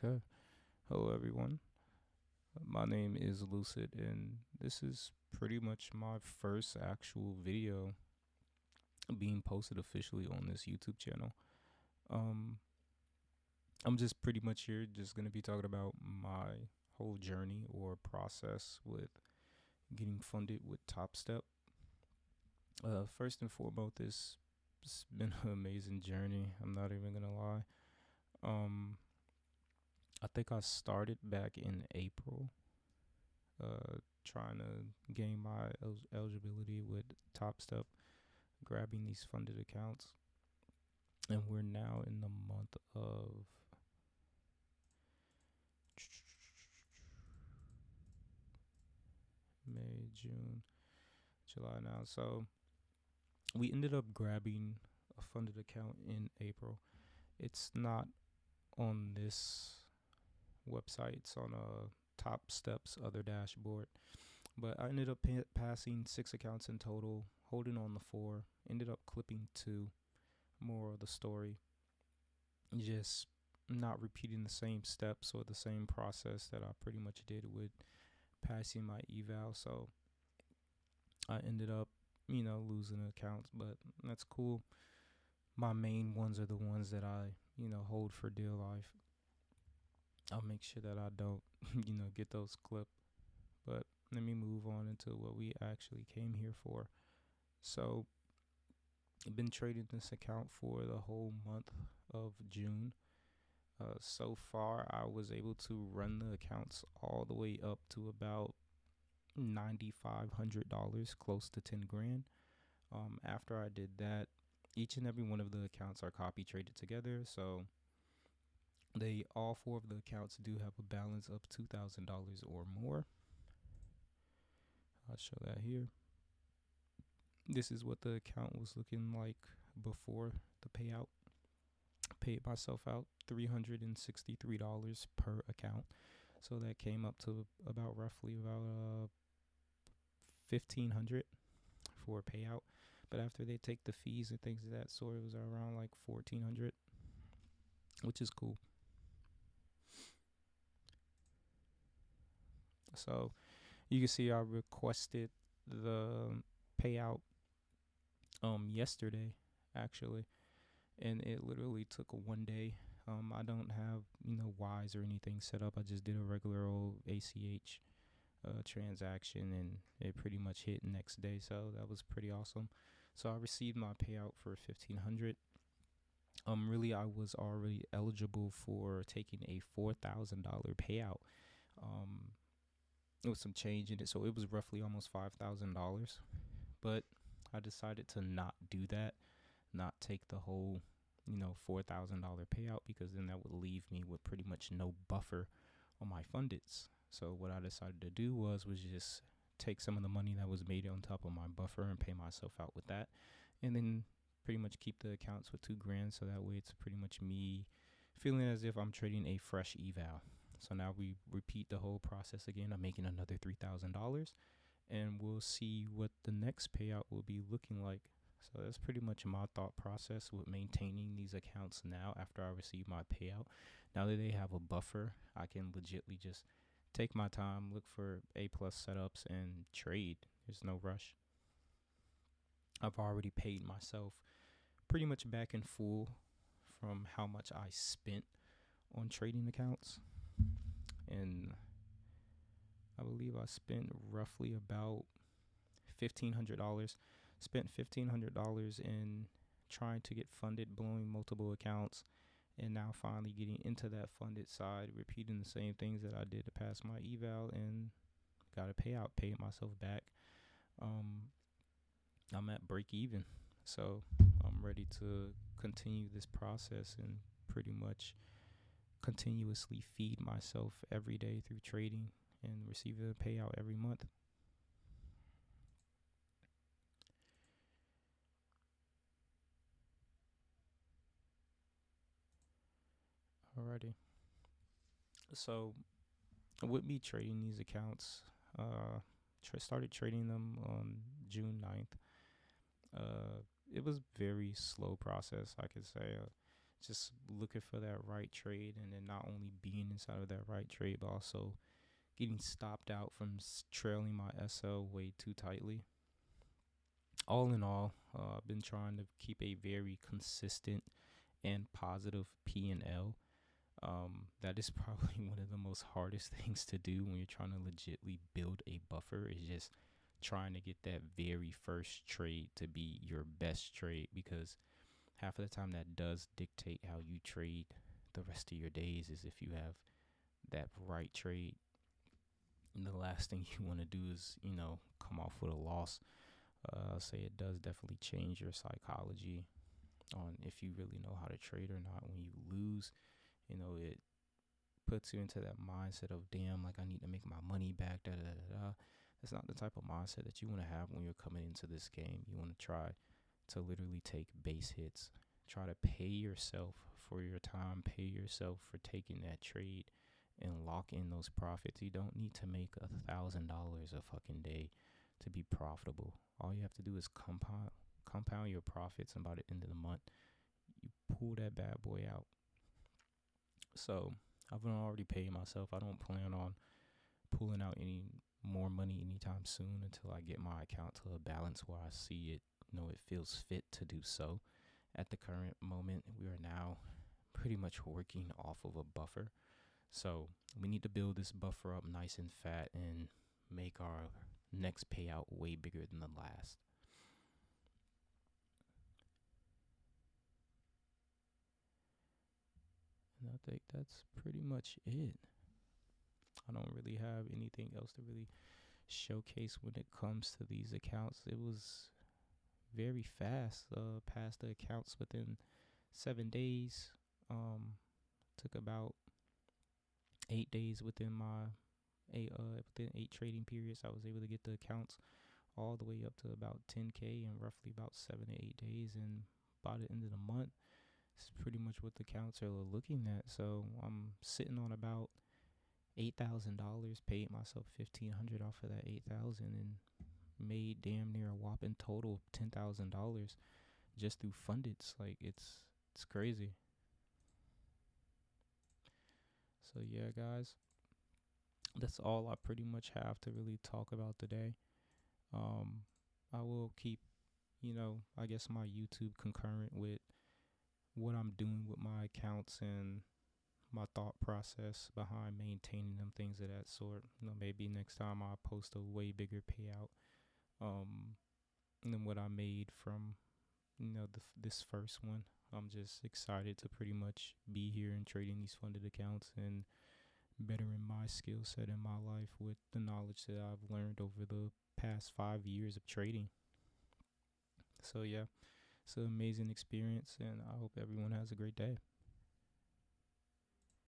Okay. Hello, everyone. My name is Lucid, and this is pretty much my first actual video being posted officially on this YouTube channel. Um, I'm just pretty much here, just gonna be talking about my whole journey or process with getting funded with Topstep. First and foremost, it's been an amazing journey. I'm not even gonna lie. Um, I think I started back in April trying to gain my eligibility with Topstep, grabbing these funded accounts. And we're now in the month of May, June, July now. So we ended up grabbing a funded account in April. It's not on this website, it's on a Topstep's other dashboard. But I ended up passing 6 accounts in total, holding on the 4, ended up clipping 2. More of the story, just not repeating the same steps or the same process that I pretty much did with passing my eval. So I ended up, losing accounts, but that's cool. My main ones are the ones that I, hold for dear life. I'll make sure that I don't, get those clipped. But let me move on into what we actually came here for. So I've been trading this account for the whole month of June. So far, I was able to run the accounts all the way up to about $9,500, close to 10 grand. After I did that, each and every one of the accounts are copy traded together. So all 4 of the accounts do have a balance of $2,000 or more. I'll show that here. This is what the account was looking like before the payout. Paid myself out $363 per account. So that came up to about roughly about $1,500 for a payout. But after they take the fees and things of that sort, it was around like $1,400, which is cool. So you can see I requested the payout yesterday actually, and it literally took 1 day. I don't have Wise or anything set up. I just did a regular old ACH transaction, and it pretty much hit next day. So that was pretty awesome. So I received my payout for $1,500. Really, I was already eligible for taking a $4,000 payout. With some change in it, so it was roughly almost $5,000. But I decided to not do that, not take the whole, $4,000 payout, because then that would leave me with pretty much no buffer on my fundeds. So what I decided to do was just take some of the money that was made on top of my buffer and pay myself out with that, and then pretty much keep the accounts with 2 grand. So that way it's pretty much me feeling as if I'm trading a fresh eval. So now we repeat the whole process again. I'm making another $3,000, and we'll see what the next payout will be looking like. So that's pretty much my thought process with maintaining these accounts now after I receive my payout. Now that they have a buffer, I can legitly just take my time, look for A+ setups, and trade. There's no rush. I've already paid myself pretty much back in full from how much I spent on trading accounts. And I believe I spent roughly about $1,500. Spent $1,500 in trying to get funded, blowing multiple accounts, and now finally getting into that funded side, repeating the same things that I did to pass my eval, and got a payout, paid myself back. I'm at break even, so I'm ready to continue this process and pretty much continuously feed myself every day through trading and receive a payout every month. Alrighty. So with me trading these accounts, started trading them on June 9th. It was very slow process, I could say. just looking for that right trade, and then not only being inside of that right trade, but also getting stopped out from trailing my SL way too tightly. All in all, I've been trying to keep a very consistent and positive P&L. That is probably one of the most hardest things to do when you're trying to legitly build a buffer, is just trying to get that very first trade to be your best trade, because half of the time that does dictate how you trade the rest of your days. Is if you have that right trade, and the last thing you want to do is, come off with a loss. I'll say it does definitely change your psychology on if you really know how to trade or not. When you lose, it puts you into that mindset of, damn, like, I need to make my money back, da da da da. That's not the type of mindset that you want to have when you're coming into this game. You want to try to literally take base hits. Try to pay yourself for your time, pay yourself for taking that trade, and lock in those profits. You don't need to make $1,000 a fucking day to be profitable. All you have to do is compound your profits, and by the end of the month, you pull that bad boy out. So I've been already paying myself. I don't plan on pulling out any more money anytime soon until I get my account to a balance where I see it, it feels fit to do so. At the current moment, we are now pretty much working off of a buffer. So we need to build this buffer up nice and fat and make our next payout way bigger than the last. And I think that's pretty much it. I don't really have anything else to really showcase when it comes to these accounts. It was very fast. Passed the accounts within 7 days. Took about 8 days within my within 8 trading periods. I was able to get the accounts all the way up to about 10K in roughly about 7 to 8 days. And by the end of the month, it's pretty much what the accounts are looking at. So I'm sitting on about $8,000. Paid myself $1,500 off of that $8,000, and made damn near a whopping total of $10,000 just through fundeds. Like, it's crazy. So yeah, guys, that's all I pretty much have to really talk about today. I will keep, I guess my YouTube concurrent with what I'm doing with my accounts and my thought process behind maintaining them, things of that sort. Maybe next time I'll post a way bigger payout than what I made from, this first one. I'm just excited to pretty much be here and trading these funded accounts and bettering my skill set in my life with the knowledge that I've learned over the past 5 years of trading. So yeah, it's an amazing experience, and I hope everyone has a great day.